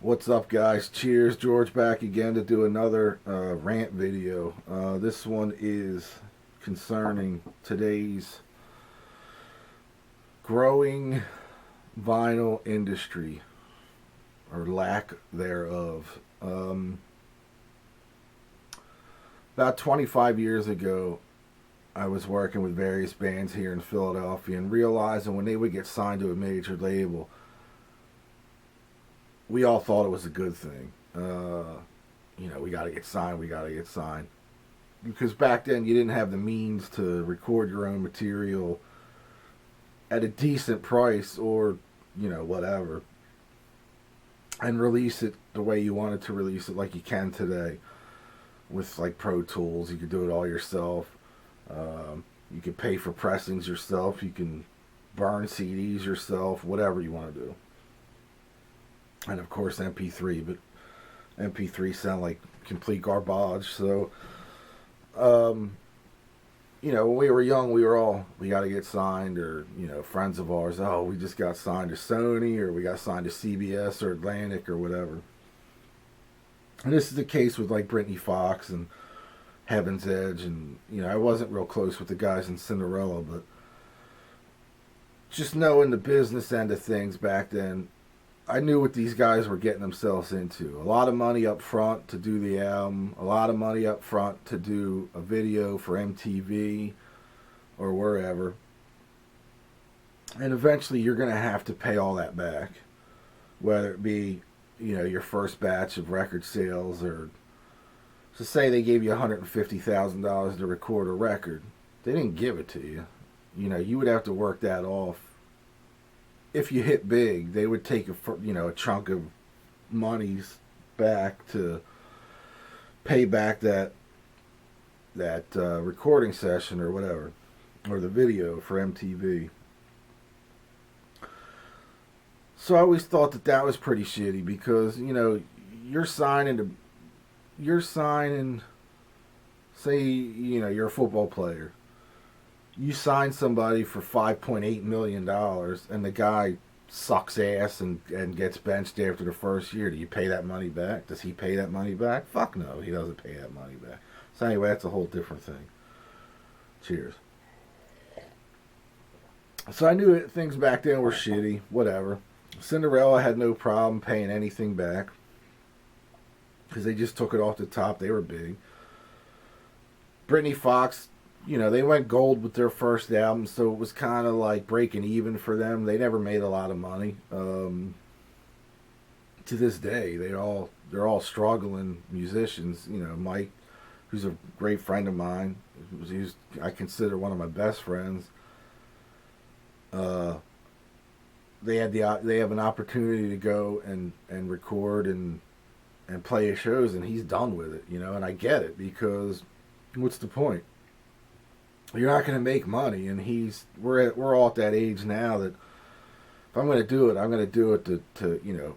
What's up, guys? Cheers. George back again to do another rant video. This one is concerning today's growing vinyl industry, or lack thereof. About 25 years ago, I was working with various bands here in Philadelphia and realizing when they would get signed to a major label, we all thought it was a good thing. We got to get signed, we got to get signed. Because back then you didn't have the means to record your own material at a decent price or, whatever, and release it the way you wanted to release it like you can today. With like Pro Tools, you could do it all yourself. You can pay for pressings yourself. You can burn CDs yourself, whatever you want to do. And of course MP3, but MP3 sound like complete garbage. So, when we were young, we got to get signed, or, friends of ours, oh, we just got signed to Sony, or we got signed to CBS or Atlantic or whatever. And this is the case with like Brittany Fox and Heaven's Edge, and, I wasn't real close with the guys in Cinderella, but just knowing the business end of things back then, I knew what these guys were getting themselves into. A lot of money up front to do the album, a lot of money up front to do a video for MTV or wherever. And eventually you're going to have to pay all that back. Whether it be, your first batch of record sales, or so say they gave you $150,000 to record a record. They didn't give it to you. You would have to work that off. If you hit big, they would take a chunk of monies back to pay back that recording session or whatever, or the video for MTV. So I always thought that was pretty shitty, because you're signing, say you're a football player. You sign somebody for $5.8 million and the guy sucks ass and gets benched after the first year. Do you pay that money back? Does he pay that money back? Fuck no, he doesn't pay that money back. So anyway, that's a whole different thing. Cheers. So I knew things back then were shitty, whatever. Cinderella had no problem paying anything back, because they just took it off the top. They were big. Brittany Fox, they went gold with their first album, so it was kind of like breaking even for them. They never made a lot of money. To this day, they're all struggling musicians. Mike, who's a great friend of mine, I consider one of my best friends. They have an opportunity to go and record and play his shows, and he's done with it. And I get it, because what's the point? You're not going to make money, and we're all at that age now that if I'm going to do it, I'm going to do it to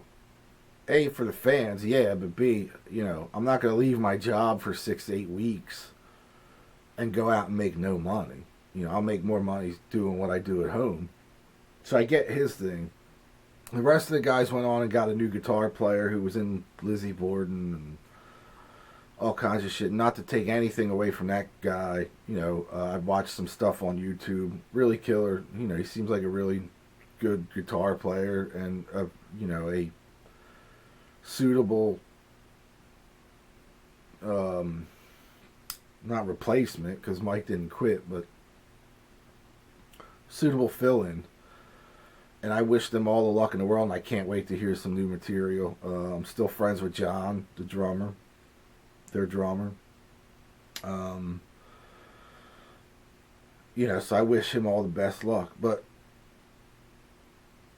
A, for the fans, yeah, but B, I'm not going to leave my job for 6 to 8 weeks and go out and make no money. I'll make more money doing what I do at home. So I get his thing. The rest of the guys went on and got a new guitar player who was in Lizzie Borden and all kinds of shit. Not to take anything away from that guy. I've watched some stuff on YouTube. Really killer. He seems like a really good guitar player, and a suitable, not replacement, because Mike didn't quit, but suitable fill-in. And I wish them all the luck in the world, and I can't wait to hear some new material. I'm still friends with John, the drummer. Their drummer. So I wish him all the best luck. But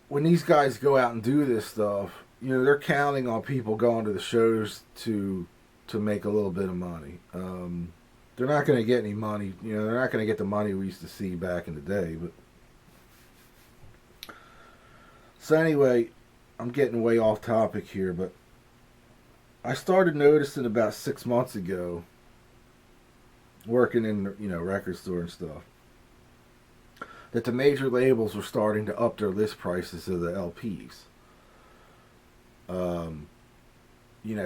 when these guys go out and do this stuff, they're counting on people going to the shows to make a little bit of money. They're not going to get any money. They're not going to get the money we used to see back in the day. But so anyway, I'm getting way off topic here, but I started noticing about 6 months ago, working in record store and stuff, that the major labels were starting to up their list prices of the LPs.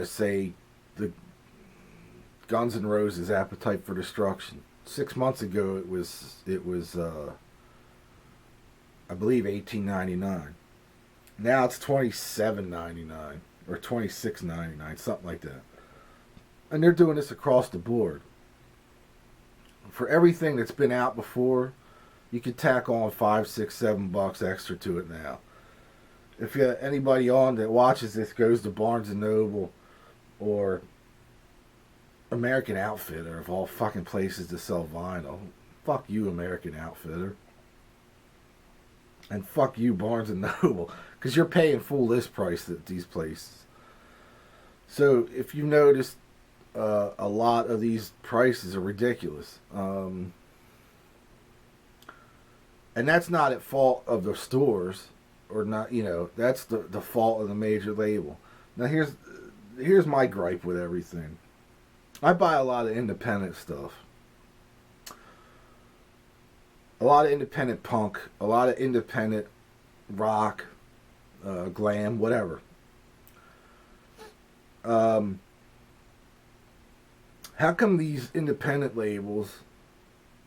say the Guns N' Roses Appetite for Destruction. 6 months ago it was I believe $18.99. Now it's $27.99 or $26.99, something like that. And they're doing this across the board. For everything that's been out before, you could tack on $5, $6, $7 extra to it now. If anybody on that watches this goes to Barnes and Noble or American Outfitter, of all fucking places to sell vinyl, fuck you, American Outfitter. And fuck you, Barnes and Noble, because you're paying full list price at these places. So if you noticed, a lot of these prices are ridiculous. And that's not at fault of the stores, or not, that's the fault of the major label. Now here's my gripe with everything. I buy a lot of independent stuff. A lot of independent punk, a lot of independent rock, glam, whatever. How come these independent labels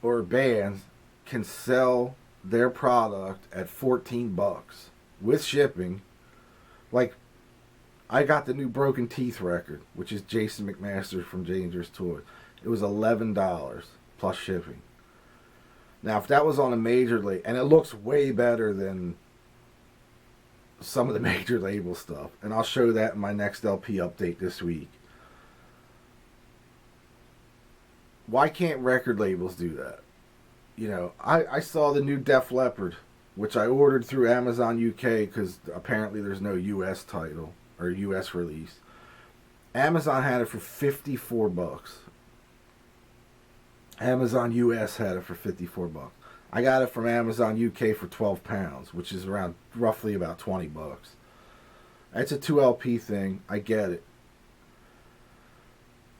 or bands can sell their product at $14 with shipping? Like, I got the new Broken Teeth record, which is Jason McMaster from Dangerous Toys. It was $11 plus shipping. Now, if that was on a major label, and it looks way better than some of the major label stuff, and I'll show that in my next LP update this week. Why can't record labels do that? I saw the new Def Leppard, which I ordered through Amazon UK because apparently there's no US title or US release. Amazon had it for $54. Amazon US had it for $54. I got it from Amazon UK for £12, which is around roughly about $20. It's a 2LP thing. I get it.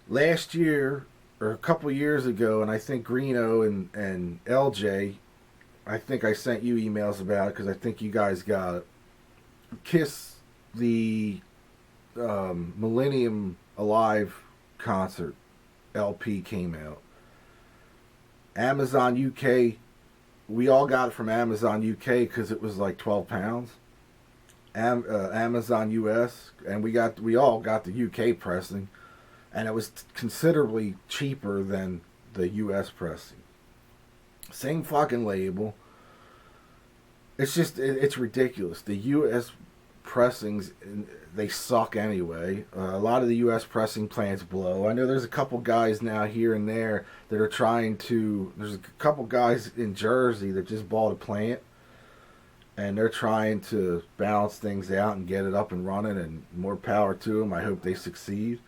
Last year, or a couple years ago, and I think Greenough and LJ, I think I sent you emails about it because I think you guys got it. Kiss, the Millennium Alive concert LP came out. Amazon UK, we all got it from Amazon UK because it was like £12. Amazon US, and we all got the UK pressing, and it was considerably cheaper than the US pressing. Same fucking label. It's just, it's ridiculous. The US pressings, they suck anyway. A lot of the US pressing plants blow. I know there's a couple guys now here and there that are trying to, there's a couple guys in Jersey that just bought a plant, and they're trying to balance things out and get it up and running, and more power to them. I hope they succeed,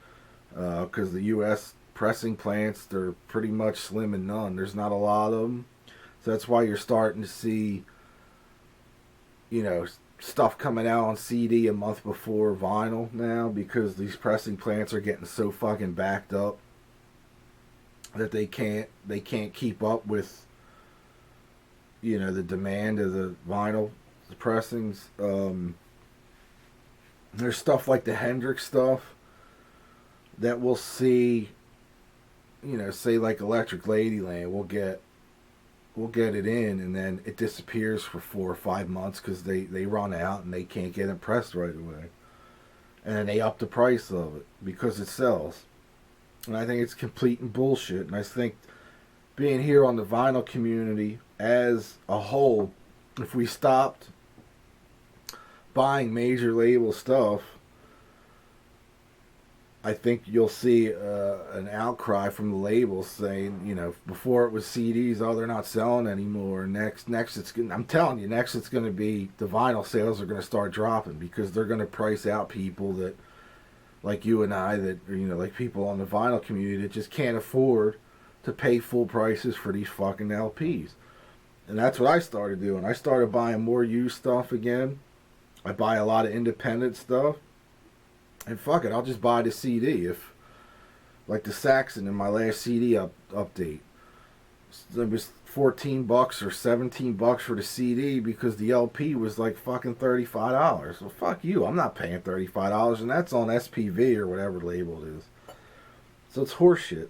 because the US pressing plants, they're pretty much slim and none. There's not a lot of them. So that's why you're starting to see, stuff coming out on CD a month before vinyl now, because these pressing plants are getting so fucking backed up that they can't keep up with the demand of the vinyl, the pressings. There's stuff like the Hendrix stuff that we'll see, say like Electric Ladyland, we'll get it in, and then it disappears for 4 or 5 months because they run out and they can't get it pressed right away. And then they up the price of it because it sells. And I think it's complete and bullshit. And I think being here on the vinyl community as a whole, if we stopped buying major label stuff, I think you'll see an outcry from the labels saying, before it was CDs, oh, they're not selling anymore. Next, I'm telling you, next it's going to be the vinyl sales are going to start dropping because they're going to price out people that, like you and I, that like people on the vinyl community that just can't afford to pay full prices for these fucking LPs. And that's what I started doing. I started buying more used stuff again. I buy a lot of independent stuff. And fuck it, I'll just buy the CD. If, like the Saxon in my last CD update, it was $14 or $17 for the CD because the LP was like fucking $35. Well, fuck you. I'm not paying $35, and that's on SPV or whatever label it is. So it's horseshit.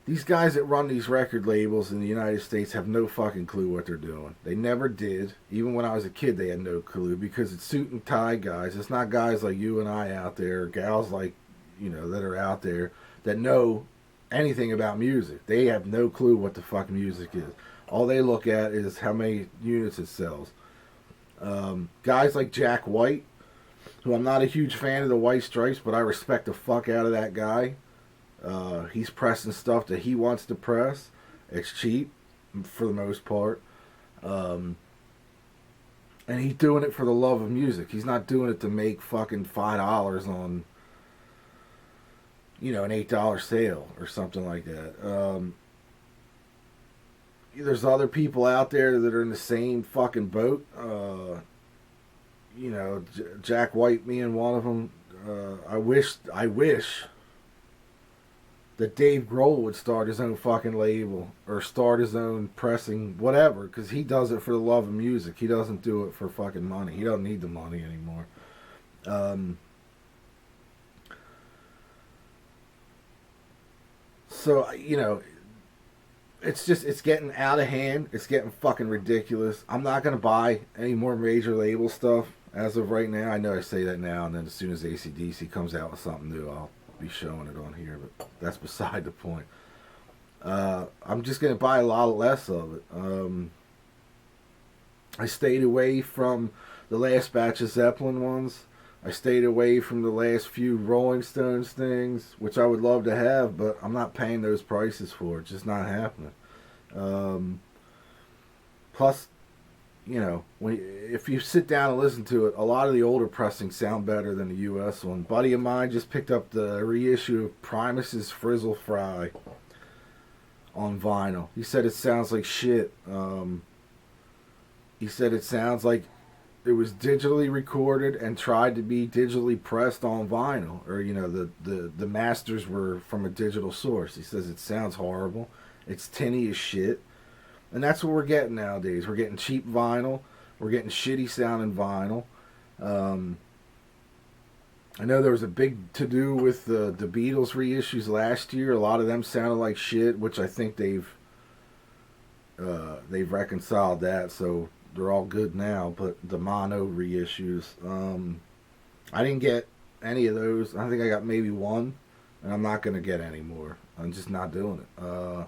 These guys that run these record labels in the United States have no fucking clue what they're doing. They never did. Even when I was a kid, they had no clue because it's suit and tie guys. It's not guys like you and I out there, gals like, that are out there that know anything about music. They have no clue what the fuck music is. All they look at is how many units it sells. Guys like Jack White, who I'm not a huge fan of the White Stripes, but I respect the fuck out of that guy. He's pressing stuff that he wants to press. It's cheap for the most part. And he's doing it for the love of music. He's not doing it to make fucking $5 on, an $8 sale or something like that. There's other people out there that are in the same fucking boat. Jack White being one of them. I wish that Dave Grohl would start his own fucking label or start his own pressing, whatever, because he does it for the love of music. He doesn't do it for fucking money. He doesn't need the money anymore. So, it's getting out of hand. It's getting fucking ridiculous. I'm not going to buy any more major label stuff as of right now. I know I say that now, and then as soon as AC/DC comes out with something new, I'll be showing it on here, but that's beside the point. I'm just going to buy a lot less of it. I stayed away from the last batch of Zeppelin ones. I stayed away from the last few Rolling Stones things, which I would love to have, but I'm not paying those prices for it. It's just not happening. Plus, if you sit down and listen to it, a lot of the older pressings sound better than the U.S. one. A buddy of mine just picked up the reissue of Primus's Frizzle Fry on vinyl. He said it sounds like shit. He said it sounds like it was digitally recorded and tried to be digitally pressed on vinyl, or the masters were from a digital source. He says it sounds horrible. It's tinny as shit. And that's what we're getting nowadays. We're getting cheap vinyl. We're getting shitty sounding vinyl. I know there was a big to-do with the Beatles reissues last year. A lot of them sounded like shit, which I think they've reconciled that, so they're all good now. But the mono reissues, I didn't get any of those. I think I got maybe one, and I'm not going to get any more. I'm just not doing it.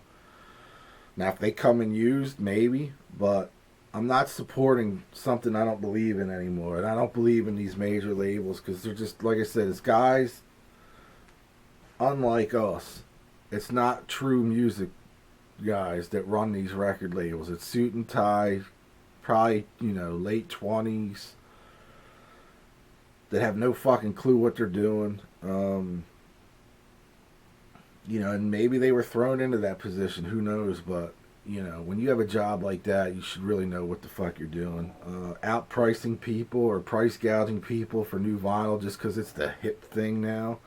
Now, if they come in used, maybe, but I'm not supporting something I don't believe in anymore. And I don't believe in these major labels because they're just, like I said, it's guys unlike us. It's not true music guys that run these record labels. It's suit and tie, probably, late 20s, that have no fucking clue what they're doing. And maybe they were thrown into that position. Who knows? But, when you have a job like that, you should really know what the fuck you're doing. Outpricing people or price gouging people for new vinyl just because it's the hip thing now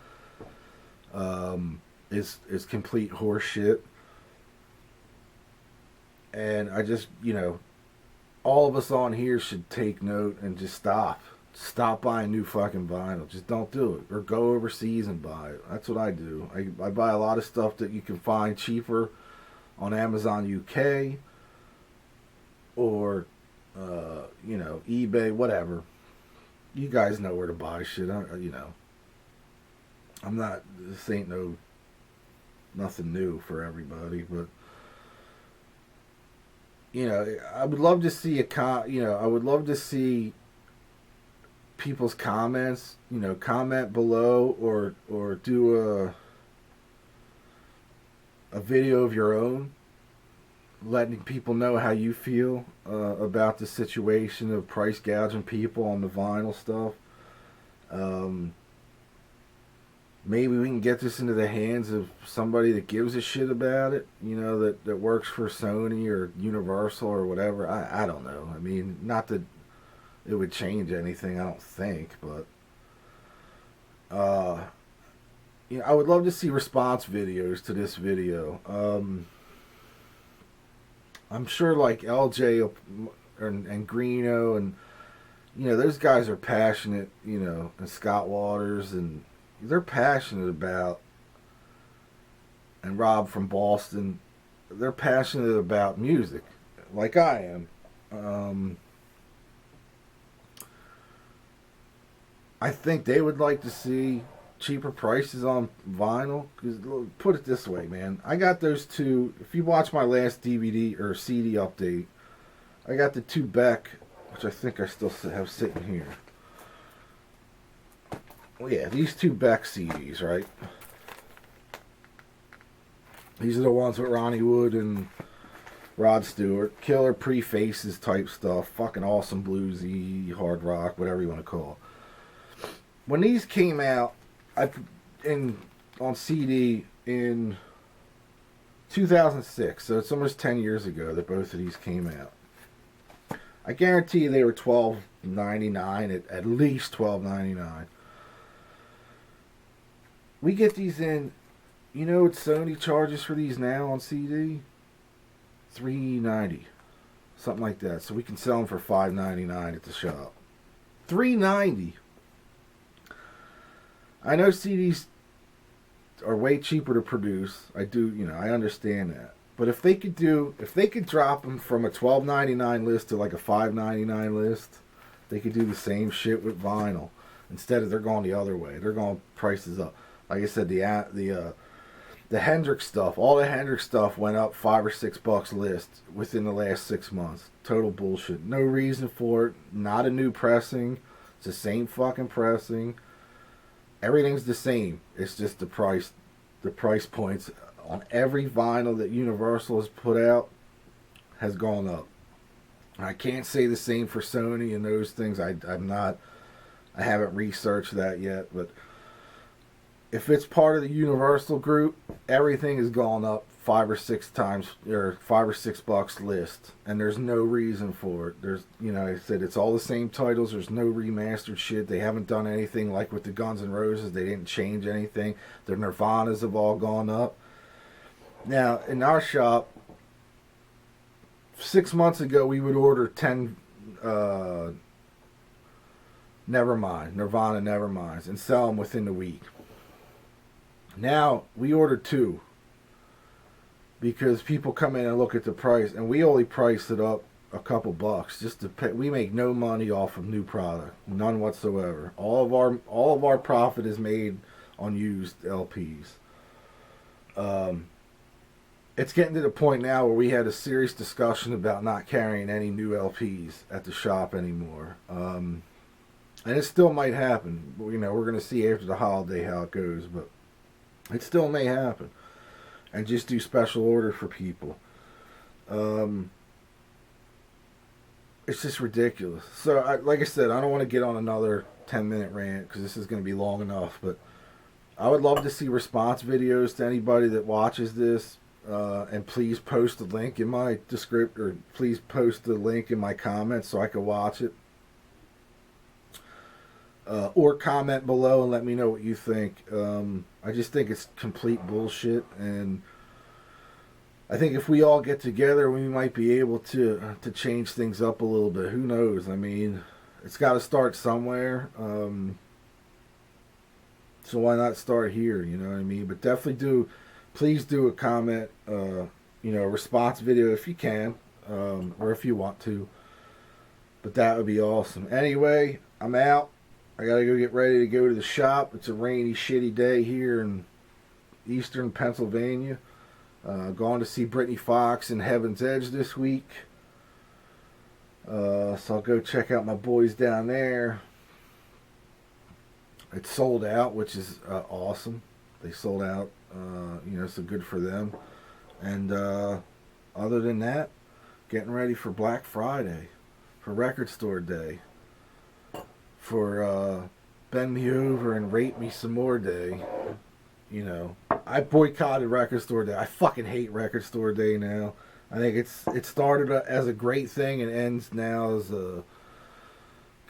is complete horse shit. And I just, all of us on here should take note and just stop. Stop buying new fucking vinyl. Just don't do it. Or go overseas and buy it. That's what I do. I buy a lot of stuff that you can find cheaper on Amazon UK or, eBay, whatever. You guys know where to buy shit. I'm not, this ain't nothing new for everybody, but I would love to see I would love to see people's comments, comment below or do a video of your own, letting people know how you feel about the situation of price gouging people on the vinyl stuff. Maybe we can get this into the hands of somebody that gives a shit about it, that works for Sony or Universal or whatever. I don't know. I mean, not that it would change anything, I don't think, but you know, I would love to see response videos to this video. I'm sure like LJ and Greenough and you know those guys are passionate. You know, and Scott Waters and they're passionate about, and Rob from Boston, they're passionate about music, like I am. I think they would like to see cheaper prices on vinyl. Because put it this way, man, I got those two. If you watch my last DVD or CD update, I got the two Beck, which I think I still have sitting here. Well, yeah, these two Beck CDs, right? These are the ones with Ronnie Wood and Rod Stewart. Killer prefaces type stuff. Fucking awesome bluesy, hard rock, whatever you want to call it. When these came out, on CD in 2006, so it's almost 10 years ago that both of these came out. I guarantee you they were $12.99, at least $12.99. We get these in, you know what Sony charges for these now on CD? $3.90, something like that. So we can sell them for $5.99 at the shop. $3.90. I know CDs are way cheaper to produce. I do, you know, I understand that. But if they could drop them from a $12.99 list to like a $5.99 list, they could do the same shit with vinyl. Instead of they're going the other way. They're going prices up. Like I said, the Hendrix stuff, all the Hendrix stuff went up $5 or $6 list within the last 6 months. Total bullshit. No reason for it. Not a new pressing. It's the same fucking pressing. Everything's the same. It's just the price points on every vinyl that Universal has put out has gone up. I can't say the same for Sony and those things. I haven't researched that yet, but if it's part of the Universal group, everything has gone up $5 or $6 list, and there's no reason for it. There's, you know, like I said, it's all the same titles. There's no remastered shit. They haven't done anything like with the Guns N' Roses. They didn't change anything. Their Nirvanas have all gone up. Now, in our shop, 6 months ago, we would order 10 Nirvana Neverminds and sell them within the week. Now, we order 2 because people come in and look at the price, and we only price it up a couple bucks just to pay. We make no money off of new product, none whatsoever. All of our profit is made on used LPs. It's getting to the point now where we had a serious discussion about not carrying any new LPs at the shop anymore. And it still might happen. You know, we're going to see after the holiday how it goes, but it still may happen. And just do special order for people. It's just ridiculous. So, like I said, I don't want to get on another 10-minute rant because this is going to be long enough. But I would love to see response videos to anybody that watches this. And please post the link in my description, or please post the link in my comments so I can watch it. Or comment below and let me know what you think. I just think it's complete bullshit, and I think if we all get together, we might be able to change things up a little bit. Who knows? I mean, it's got to start somewhere. So why not start here? You know what I mean? But definitely please do a comment, you know, a response video if you can, or if you want to. But that would be awesome. Anyway, I'm out. I gotta go get ready to go to the shop. It's a rainy, shitty day here in eastern Pennsylvania. Going to see Brittany Fox in Heaven's Edge this week. So I'll go check out my boys down there. It's sold out, which is awesome. They sold out. You know, so good for them. And other than that, getting ready for Black Friday, for Record Store Day, for Bend Me Over and Rate Me Some More Day. You know, I boycotted Record Store Day. I fucking hate Record Store Day now. I think it started as a great thing and ends now as a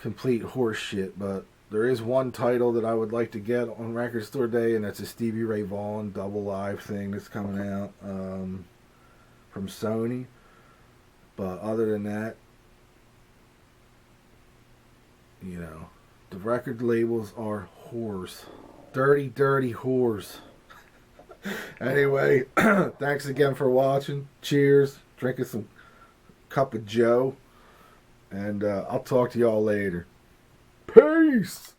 complete horse shit. But There is one title that I would like to get on Record Store Day, and that's a Stevie Ray Vaughan double live thing that's coming out from Sony. But other than that, you know, the record labels are whores. Dirty, dirty whores. Anyway, thanks again for watching. Cheers. Drinking some cup of Joe. And I'll talk to y'all later. Peace!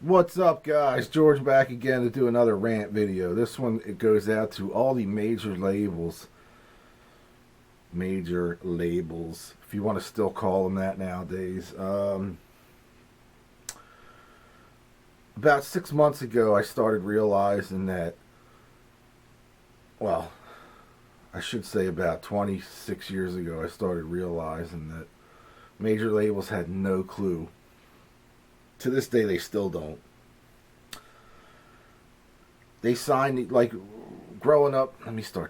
What's up, guys? George back again to do another rant video. This one, it goes out to all the major labels. Major labels, if you want to still call them that nowadays. About 6 months ago, I started realizing that, well, I should say about 26 years ago, I started realizing that major labels had no clue. To this day, they still don't. They signed, like, growing up, let me start